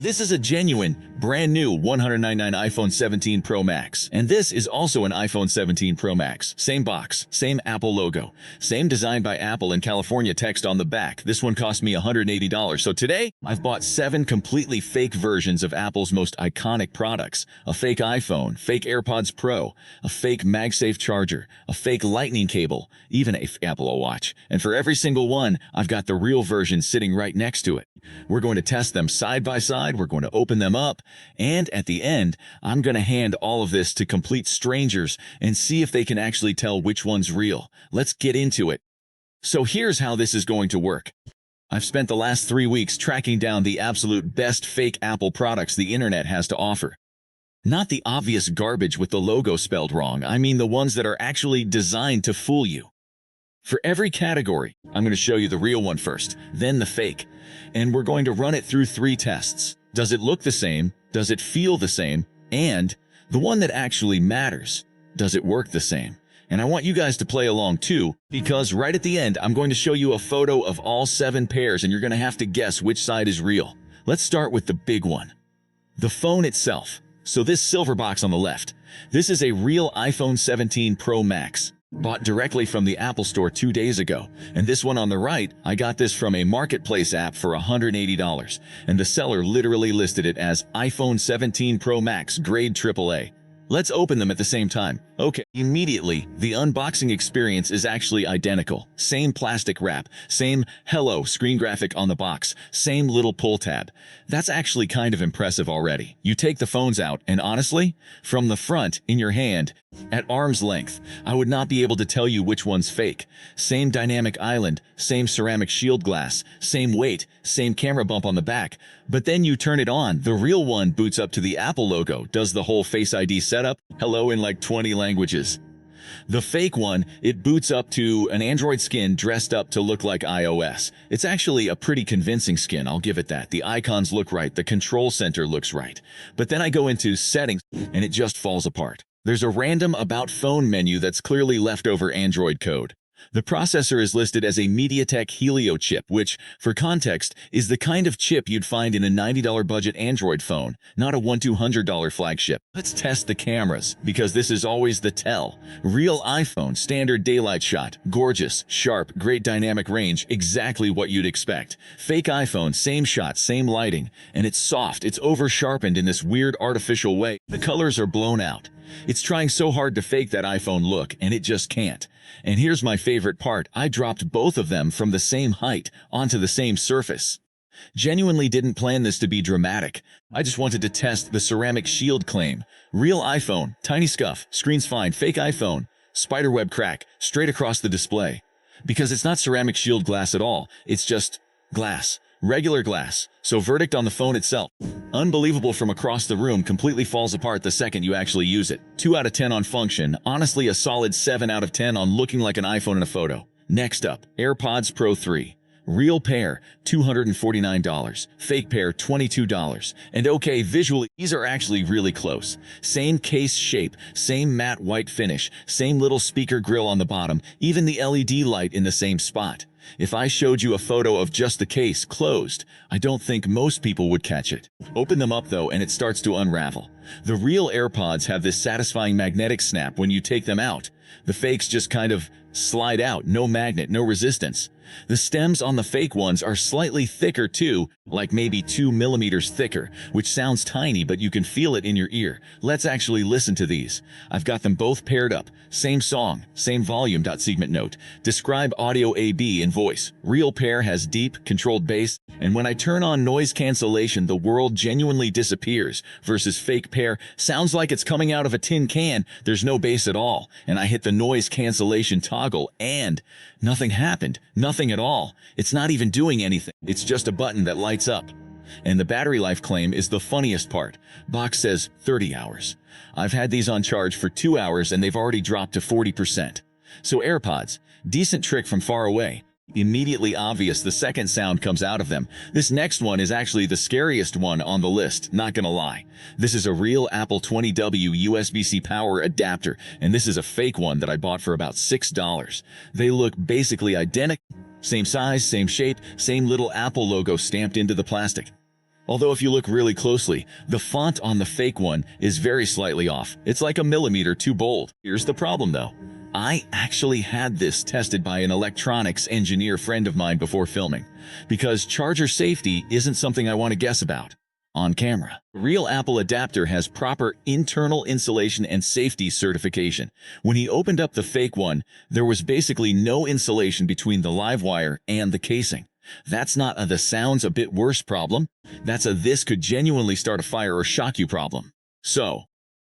This is a genuine, brand new $199 iPhone 17 Pro Max. And this is also an iPhone 17 Pro Max. Same box, same Apple logo, same design by Apple and California text on the back. This one cost me $180. So today, I've bought 7 completely fake versions of Apple's most iconic products. A fake iPhone, fake AirPods Pro, a fake MagSafe charger, a fake lightning cable, even a Apple Watch. And for every single one, I've got the real version sitting right next to it. We're going to test them side by side. We're going to open them up. And at the end, I'm going to hand all of this to complete strangers and see if they can actually tell which one's real. Let's get into it. So here's how this is going to work. I've spent the last 3 weeks tracking down the absolute best fake Apple products the internet has to offer. Not the obvious garbage with the logo spelled wrong. I mean the ones that are actually designed to fool you. For every category, I'm going to show you the real one first, then the fake. And we're going to run it through 3 tests. Does it look the same? Does it feel the same? And the one that actually matters, does it work the same? And I want you guys to play along too, because right at the end, I'm going to show you a photo of all 7 pairs and you're going to have to guess which side is real. Let's start with the big one. The phone itself. So this silver box on the left, this is a real iPhone 17 Pro Max. Bought directly from the Apple Store 2 days ago. And this one on the right, I got this from a marketplace app for $180. And the seller literally listed it as iPhone 17 Pro Max grade AAA. Let's open them at the same time. Okay, immediately, the unboxing experience is actually identical. Same plastic wrap, same hello screen graphic on the box, same little pull tab. That's actually kind of impressive already. You take the phones out, and honestly, from the front, in your hand, at arm's length, I would not be able to tell you which one's fake. Same dynamic island, same ceramic shield glass, same weight, same camera bump on the back. But then you turn it on, the real one boots up to the Apple logo, does the whole Face ID setup, hello in like 20 languages. The fake one, it boots up to an Android skin dressed up to look like iOS. It's actually a pretty convincing skin, I'll give it that. The icons look right, the control center looks right. But then I go into settings and it just falls apart. There's a random About Phone menu that's clearly leftover Android code. The processor is listed as a MediaTek Helio chip, which, for context, is the kind of chip you'd find in a $90 budget Android phone, not a $1,200 flagship. Let's test the cameras, because this is always the tell. Real iPhone, standard daylight shot, gorgeous, sharp, great dynamic range, exactly what you'd expect. Fake iPhone, same shot, same lighting, and it's soft, it's over-sharpened in this weird artificial way. The colors are blown out. It's trying so hard to fake that iPhone look, and it just can't. And here's my favorite part. I dropped both of them from the same height onto the same surface. Genuinely didn't plan this to be dramatic. I just wanted to test the ceramic shield claim. Real iPhone, tiny scuff, screen's fine, fake iPhone, spiderweb crack, straight across the display. Because it's not ceramic shield glass at all, it's just glass. Regular glass. So verdict on the phone itself. Unbelievable from across the room, completely falls apart the second you actually use it. 2 out of 10 on function, honestly a solid 7 out of 10 on looking like an iPhone in a photo. Next up, AirPods Pro 3. Real pair, $249. Fake pair, $22. And okay, visually, these are actually really close. Same case shape, same matte white finish, same little speaker grill on the bottom, even the LED light in the same spot. If I showed you a photo of just the case closed, I don't think most people would catch it. Open them up though and it starts to unravel. The real AirPods have this satisfying magnetic snap when you take them out. The fakes just kind of slide out, no magnet, no resistance. The stems on the fake ones are slightly thicker too, like maybe 2 millimeters thicker, which sounds tiny but you can feel it in your ear. Let's actually listen to these. I've got them both paired up. Same song, same volume. Segment note. Describe audio AB in voice. Real pair has deep, controlled bass, and when I turn on noise cancellation, the world genuinely disappears, versus fake pair sounds like it's coming out of a tin can. There's no bass at all, and I hit the noise cancellation toggle and nothing happened. Nothing at all. It's not even doing anything. It's just a button that lights up. And the battery life claim is the funniest part. Box says 30 hours. I've had these on charge for 2 hours and they've already dropped to 40%. So AirPods, decent trick from far away. Immediately obvious the second sound comes out of them. This next one is actually the scariest one on the list, not gonna lie. This is a real Apple 20W USB-C power adapter, and this is a fake one that I bought for about $6. They look basically identical. Same size, same shape, same little Apple logo stamped into the plastic. Although if you look really closely, the font on the fake one is very slightly off. It's like a millimeter too bold. Here's the problem though. I actually had this tested by an electronics engineer friend of mine before filming, because charger safety isn't something I want to guess about on camera. Real Apple adapter has proper internal insulation and safety certification. When he opened up the fake one, there was basically no insulation between the live wire and the casing. That's not a "the sounds a bit worse" problem. That's a "this could genuinely start a fire or shock you" problem. So,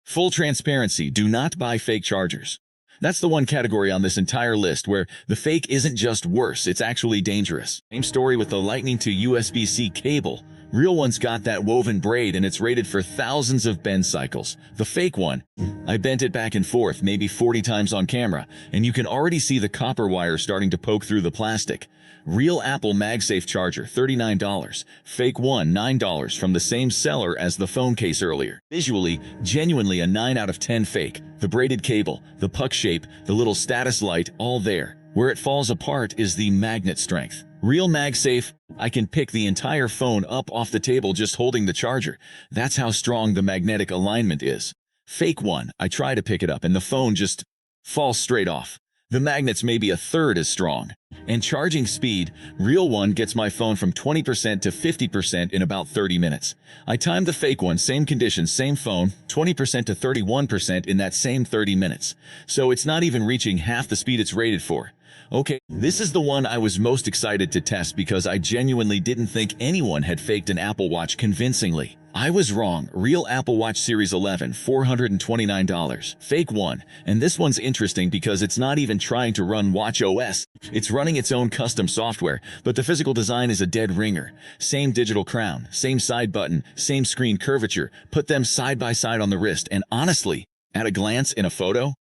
full transparency, do not buy fake chargers. That's the one category on this entire list where the fake isn't just worse, it's actually dangerous. Same story with the Lightning to USB-C cable. Real one's got that woven braid and it's rated for thousands of bend cycles. The fake one, I bent it back and forth maybe 40 times on camera, and you can already see the copper wire starting to poke through the plastic. Real Apple MagSafe charger, $39. Fake one, $9 from the same seller as the phone case earlier. Visually, genuinely a 9 out of 10 fake. The braided cable, the puck shape, the little status light, all there. Where it falls apart is the magnet strength. Real MagSafe, I can pick the entire phone up off the table just holding the charger. That's how strong the magnetic alignment is. Fake one, I try to pick it up and the phone just falls straight off. The magnets may be a third as strong. And charging speed, real one gets my phone from 20% to 50% in about 30 minutes. I timed the fake one, same conditions, same phone, 20% to 31% in that same 30 minutes. So it's not even reaching half the speed it's rated for. Okay, this is the one I was most excited to test because I genuinely didn't think anyone had faked an Apple Watch convincingly. I was wrong. Real Apple Watch Series 11, $429. Fake one. And this one's interesting because it's not even trying to run Watch OS. It's running its own custom software, but the physical design is a dead ringer. Same digital crown, same side button, same screen curvature. Put them side by side on the wrist, and honestly, at a glance in a photo,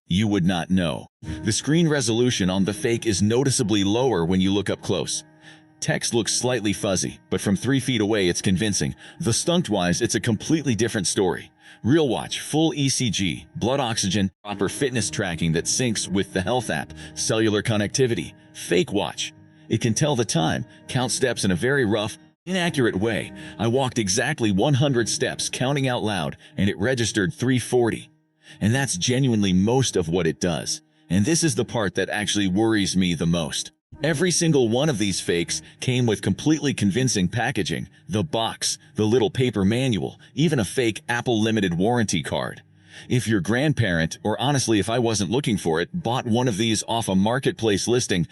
you would not know. The screen resolution on the fake is noticeably lower when you look up close. Text looks slightly fuzzy, but from 3 feet away it's convincing. The stunt-wise, it's a completely different story. Real watch, full ECG, blood oxygen, proper fitness tracking that syncs with the health app, cellular connectivity. Fake watch. It can tell the time, count steps in a very rough, inaccurate way. I walked exactly 100 steps, counting out loud, and it registered 340. And that's genuinely most of what it does. And this is the part that actually worries me the most. Every single one of these fakes came with completely convincing packaging, the box, the little paper manual, even a fake Apple limited warranty card. If your grandparent, or honestly if I wasn't looking for it, bought one of these off a marketplace listing,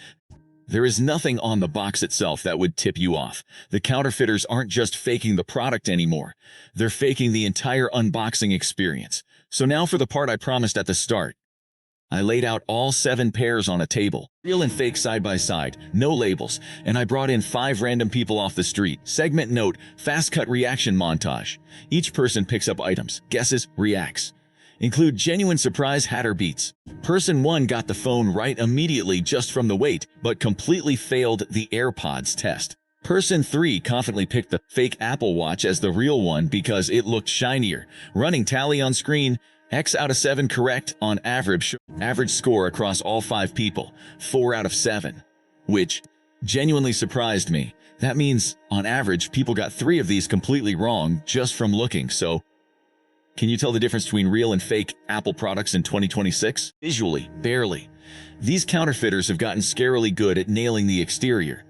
there is nothing on the box itself that would tip you off. The counterfeiters aren't just faking the product anymore. They're faking the entire unboxing experience. So now for the part I promised at the start. I laid out all 7 pairs on a table, real and fake side by side, no labels, and I brought in 5 random people off the street. Segment note, fast cut reaction montage. Each person picks up items, guesses, reacts. Include genuine surprise hatter beats. Person 1 got the phone right immediately just from the weight, but completely failed the AirPods test. Person 3 confidently picked the fake Apple Watch as the real one because it looked shinier. Running tally on screen, X out of 7 correct on average. Average score across all 5 people, 4 out of 7. Which genuinely surprised me. That means, on average, people got 3 of these completely wrong just from looking, so can you tell the difference between real and fake Apple products in 2026? Visually, barely. These counterfeiters have gotten scarily good at nailing the exterior.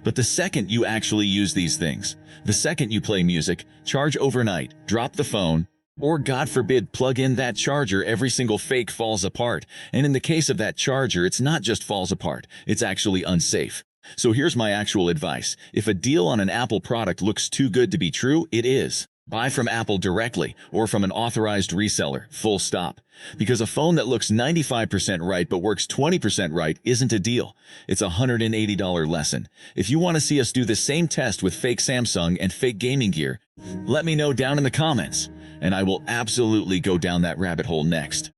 But the second you actually use these things, the second you play music, charge overnight, drop the phone, or God forbid plug in that charger, every single fake falls apart. And in the case of that charger, it's not just falls apart, it's actually unsafe. So here's my actual advice. If a deal on an Apple product looks too good to be true, it is. Buy from Apple directly or from an authorized reseller, full stop. Because a phone that looks 95% right but works 20% right isn't a deal. It's a $180 lesson. If you want to see us do the same test with fake Samsung and fake gaming gear, let me know down in the comments, and I will absolutely go down that rabbit hole next.